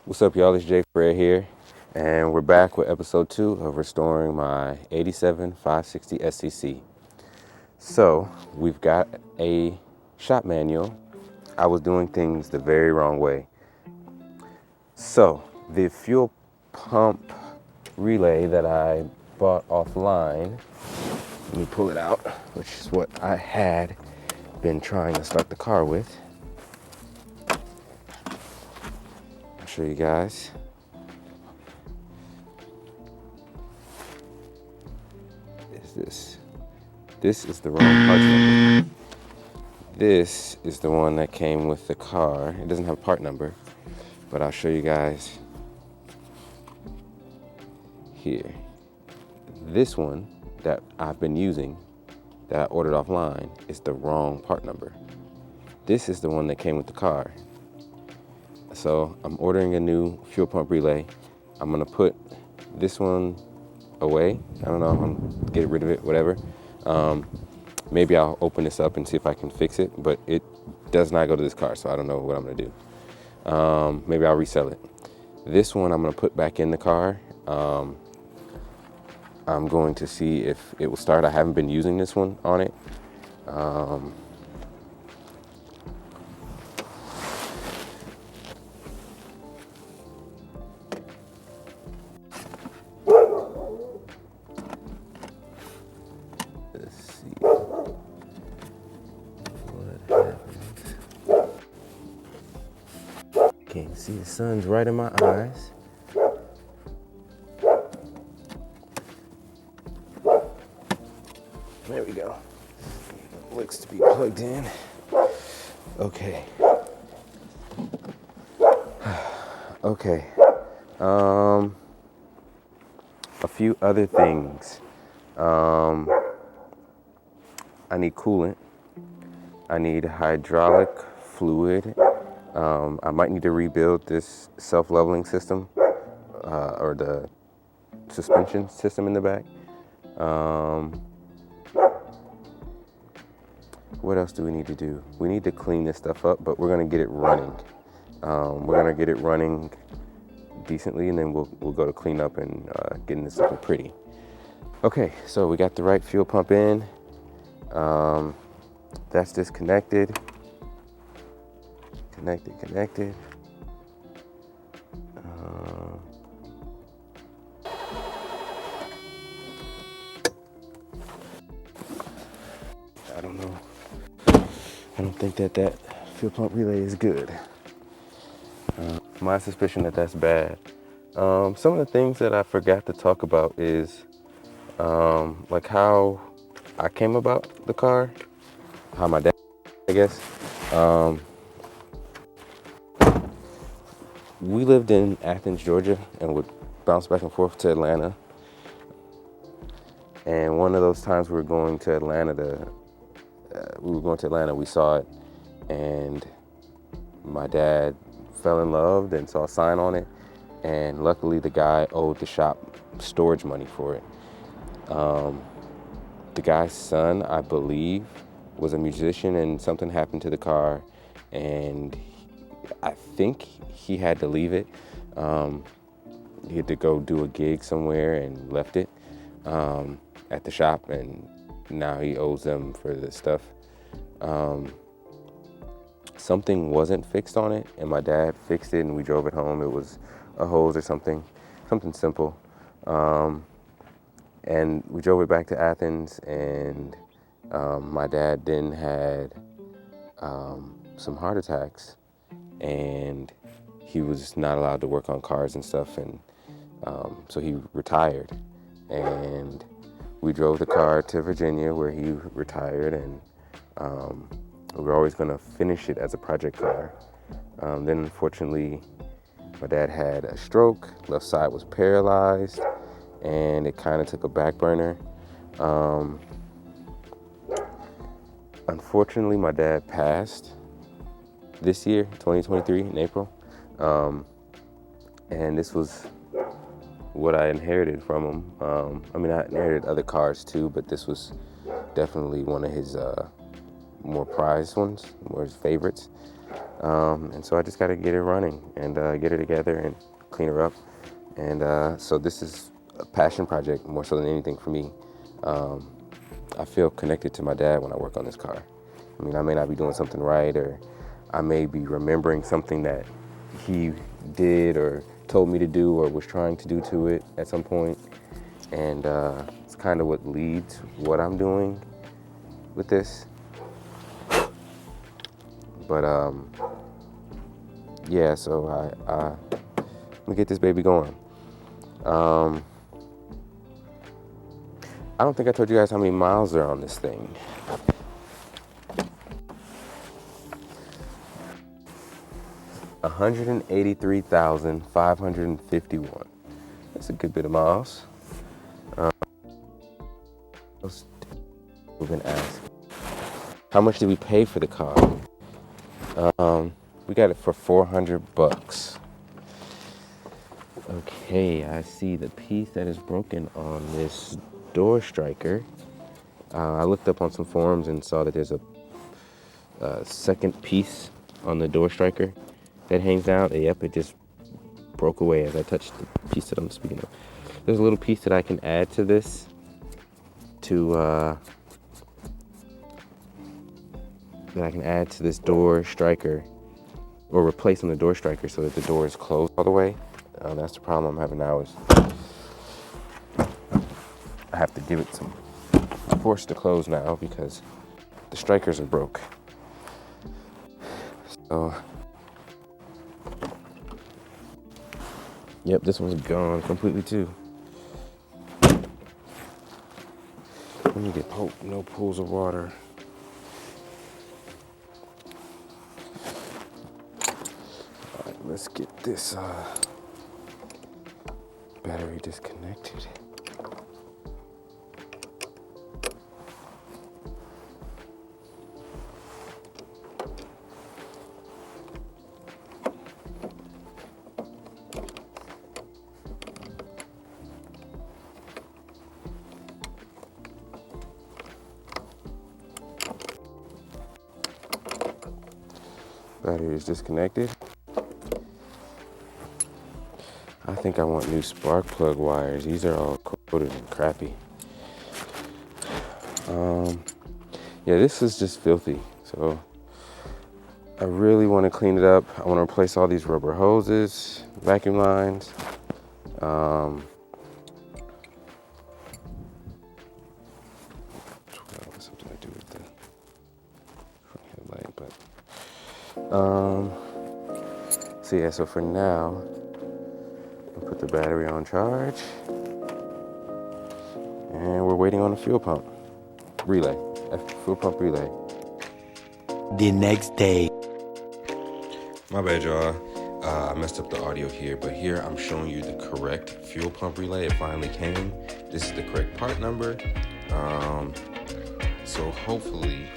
What's up, y'all? It's Jay Fred here, and we're back with episode 2 of restoring my 87 560 SCC. So, we've got a shop manual. I was doing things the very wrong way. So, the fuel pump relay that I bought offline, let me pull it out, which is what I had been trying to start the car with. I'll show you guys. This is the wrong part number. This is the one that came with the car. It doesn't have a part number, but I'll show you guys here. This one that I've been using, that I ordered offline, is the wrong part number. This is the one that came with the car. So I'm ordering a new fuel pump relay. I'm gonna put this one away. I don't know, I'm gonna get rid of it, whatever. Maybe I'll open this up and see if I can fix it, but it does not go to this car, so I don't know what I'm gonna do. Maybe I'll resell it. This one I'm gonna put back in the car. I'm going to see if it will start. I haven't been using this one on it. Let's see what happens. Can't see, the sun's right in my eyes. There we go. Looks to be plugged in. Okay. Okay. A few other things. I need coolant. I need hydraulic fluid. I might need to rebuild this self-leveling system or the suspension system in the back. What else do we need to do? We need to clean this stuff up, but we're gonna get it running. We're gonna get it running decently, and then we'll go to clean up and getting this looking pretty. Okay, so we got the right fuel pump in. That's disconnected. Connected. I don't know. I don't think that fuel pump relay is good. My suspicion that that's bad. Some of the things that I forgot to talk about is like how I came about the car, how my dad, I guess. We lived in Athens, Georgia, and would bounce back and forth to Atlanta. And one of those times we were going to Atlanta, we saw it, and my dad fell in love and saw a sign on it, and luckily the guy owed the shop storage money for it. The guy's son, I believe, was a musician, and something happened to the car, and I think he had to leave it. He had to go do a gig somewhere and left it at the shop, and now he owes them for the stuff. Something wasn't fixed on it, and my dad fixed it, and we drove it home. It was a hose or something simple. And we drove it back to Athens, and my dad then had some heart attacks, and he was not allowed to work on cars and stuff, and so he retired. And we drove the car to Virginia where he retired, and we were always going to finish it as a project car. Then unfortunately, my dad had a stroke, left side was paralyzed, and it kind of took a back burner. Unfortunately, my dad passed this year, 2023, in April. And this was what I inherited from him. I mean, I inherited other cars too, but this was definitely one of his more prized ones, more his favorites. And so I just got to get it running and get her together and clean her up. And so this is a passion project more so than anything for me. I feel connected to my dad when I work on this car. I mean, I may not be doing something right, or I may be remembering something that he did or told me to do or was trying to do to it at some point. And it's kind of what leads what I'm doing with this. But yeah, so I'm gonna get this baby going. I don't think I told you guys how many miles are on this thing. 183,551. That's a good bit of miles. We're gonna ask, how much did we pay for the car? We got it for $400. Okay, I see the piece that is broken on this door striker. I looked up on some forums and saw that there's a second piece on the door striker that hangs down. Yep, it just broke away as I touched the piece that I'm speaking of. There's a little piece that I can add to this door striker, or replace on the door striker so that the door is closed all the way. That's the problem I'm having now, is I have to give it some force to close now because the strikers are broke. So, yep, this one's gone completely too. Let me get no pools of water. All right, let's get this battery disconnected. Battery is disconnected. I think I want new spark plug wires. These are all coated and crappy. Yeah, this is just filthy. So I really want to clean it up. I want to replace all these rubber hoses, vacuum lines. Something to do with the front headlight, but so yeah, so for now, I'll put the battery on charge, and we're waiting on a fuel pump relay. The next day. My bad, y'all. I messed up the audio here, but here I'm showing you the correct fuel pump relay. It finally came. This is the correct part number. So hopefully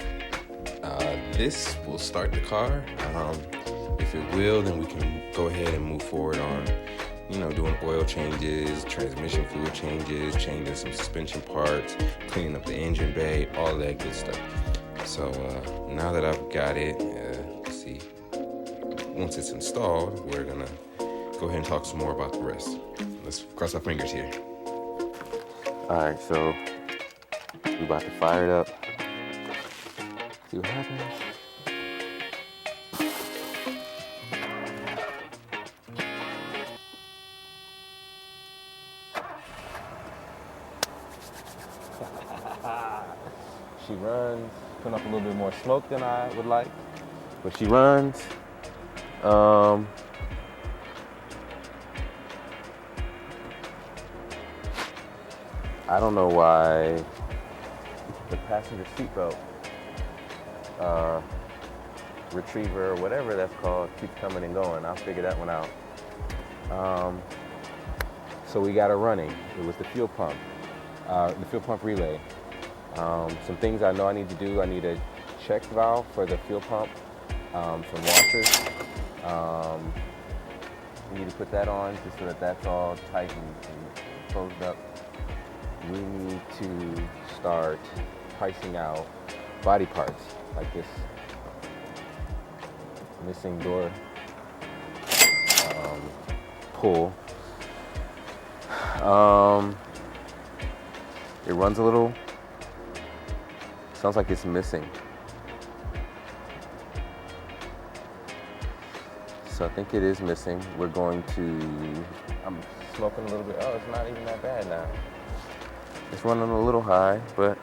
this will start the car. If it will, then we can go ahead and move forward on, doing oil changes, transmission fluid changes, changing some suspension parts, cleaning up the engine bay, all that good stuff. So now that I've got it, let's see. Once it's installed, we're gonna go ahead and talk some more about the rest. Let's cross our fingers here. All right, so we're about to fire it up. See what happens. She runs, putting up a little bit more smoke than I would like, but she runs. I don't know why the passenger seatbelt retriever, or whatever that's called, keeps coming and going. I'll figure that one out. So we got her running. It was the fuel pump relay. Some things I know I need to do. I need a check valve for the fuel pump, some washers. We need to put that on just so that that's all tight and closed up. We need to start pricing out body parts like this missing door pull. It runs a little. Sounds like it's missing. So I think it is missing. We're going to, I'm smoking a little bit. Oh, it's not even that bad now. It's running a little high, but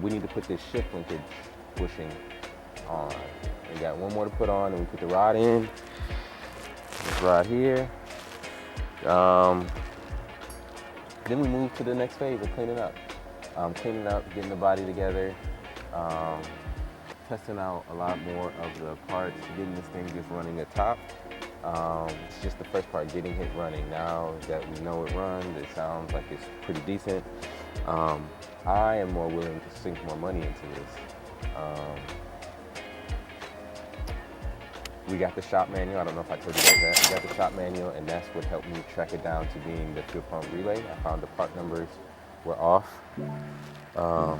we need to put this shift linkage bushing on. We got one more to put on, and we put the rod in. This rod here. Then we move to the next phase of cleaning up. Cleaning up, getting the body together, testing out a lot more of the parts, getting this thing just running at top. It's just the first part, getting it running. Now that we know it runs, it sounds like it's pretty decent. I am more willing to sink more money into this. We got the shop manual. I don't know if I told you guys that. We got the shop manual, and that's what helped me track it down to being the fuel pump relay. I found the part numbers were off. Yeah,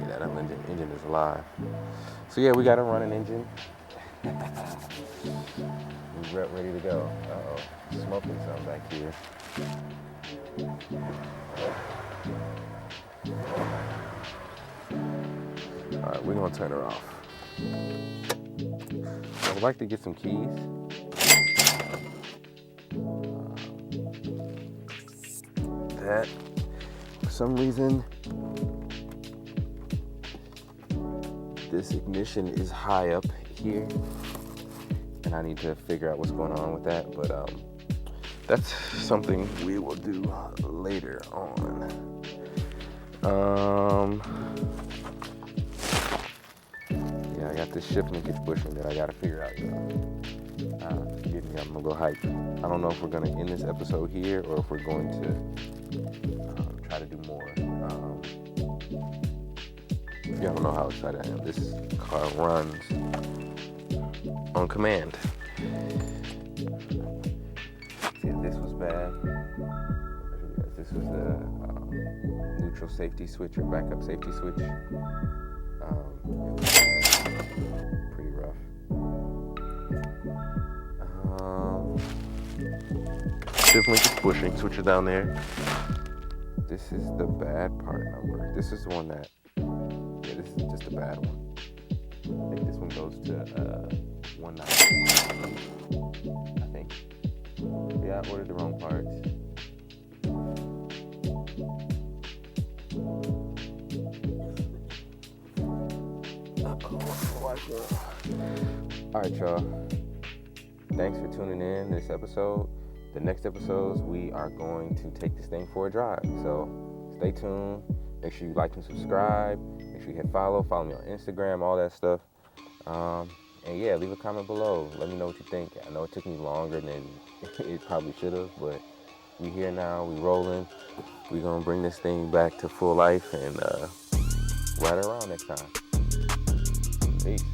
that engine is alive. So yeah, we got a running engine. We're ready to go. Uh-oh, smoking something back here. All right, we're gonna turn her off. I would like to get some keys. That, for some reason, this ignition is high up here, and I need to figure out what's going on with that, but that's something we will do later on. Yeah, I got this shift linkage bushing that I gotta figure out, Forgive me, I'm a little hyped. I don't know if we're gonna end this episode here or if we're going to try to do more. Y'all don't know how excited I am. This car runs on command. See, if this was bad, this was a neutral safety switch or backup safety switch. It was bad. Pretty rough. Shift linkage bushing, switcher down there. This is the bad part number. This is the one that, yeah, this is just a bad one. I think this one goes to 190. I think. Yeah, I ordered the wrong parts. All right, y'all. Thanks for tuning in this episode. The next episodes, we are going to take this thing for a drive. So stay tuned. Make sure you like and subscribe. Make sure you hit follow. Follow me on Instagram, all that stuff. And yeah, leave a comment below. Let me know what you think. I know it took me longer than it probably should have, but we here now. We rolling. We're going to bring this thing back to full life and ride around next time. Peace.